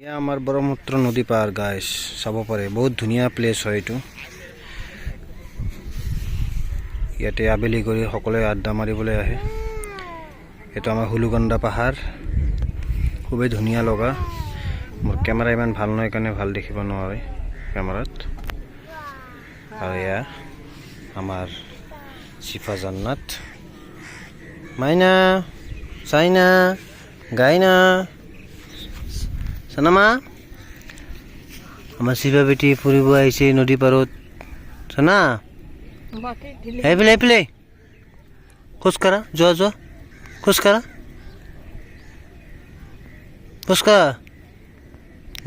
এয়া আমাৰ ব্ৰহ্মপুত্ৰ নদী পাৰ গাইছ চাব পাৰে বহুত ধুনীয়া প্লেচ হয় এইটো ইয়াতে আবেলি কৰি সকলোৱে আড্ডা মাৰিবলৈ আহে এইটো আমাৰ হুলুকন্দা পাহাৰ খুবেই ধুনীয়া লগা মোৰ কেমেৰা ইমান ভাল নহয় কাৰণে ভাল দেখিব নোৱাৰে কেমেৰাত আৰু এয়া আমাৰ চিফা জান্নাত মাইনা চাইনা গাইনা সানামা আমাৰ শিবা বেটি ফুৰিব আইছে নদী পাৰত সানা এইফালে খোজ কাঢ়া যোৱা খোজ কাঢ়া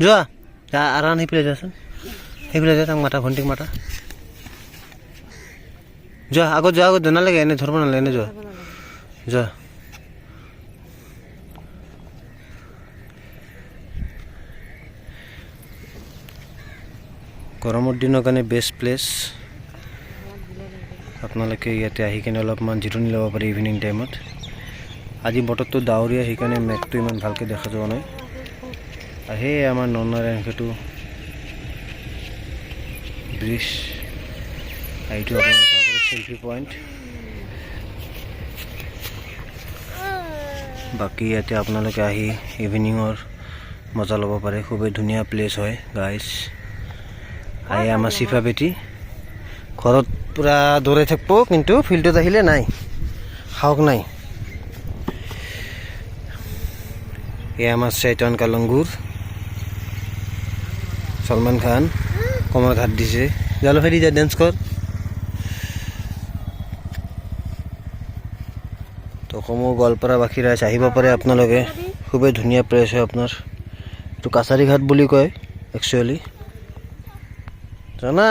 যোৱা আৰাম সেইফালে যাচোন সেইফালে যা তাক মাতা ভণ্টিক মাতা যোৱা আগত নালাগে এনে ধৰিব নালাগে এনে যোৱা গৰমৰ দিনৰ কাৰণে বেষ্ট প্লেচ আপোনালোকে ইয়াতে আহি কিনে অলপমান জিৰণি ল'ব পাৰে ইভিনিং টাইমত আজি বতৰটো ডাৱৰীয়া সেইকাৰণে মেঘটো ইমান ভালকৈ দেখা যোৱা নাই আৰু সেই আমাৰ নৰনাৰায়ণ সেতু ব্ৰিজ এইটো আপোনালোকে চেল্ফি পইণ্ট বাকী ইয়াতে আপোনালোকে আহি ইভিনিঙৰ মজা ল'ব পাৰে খুবেই ধুনীয়া প্লেচ হয় গাইজ আই আমার শিফা বেটি ঘরত পুরা দৌড়াই থাকবো কিন্তু ফিল্ডত আহিলে নাই খাওক নাই এ আমার শৈতান কালঙ্গুর সলমান খান কমর ঘাট দিছে জালো ফেরি যা ডেন্স কর তো কমো গোৱালপাৰা বাসী ৰাইজ আহিব পাৰে আপোনালোকে খুবেই ধুনীয়া প্লেচ হয় আপোনাৰ এইটো কাছাৰী ঘাট বুলি কয় একচুৱেলি জানা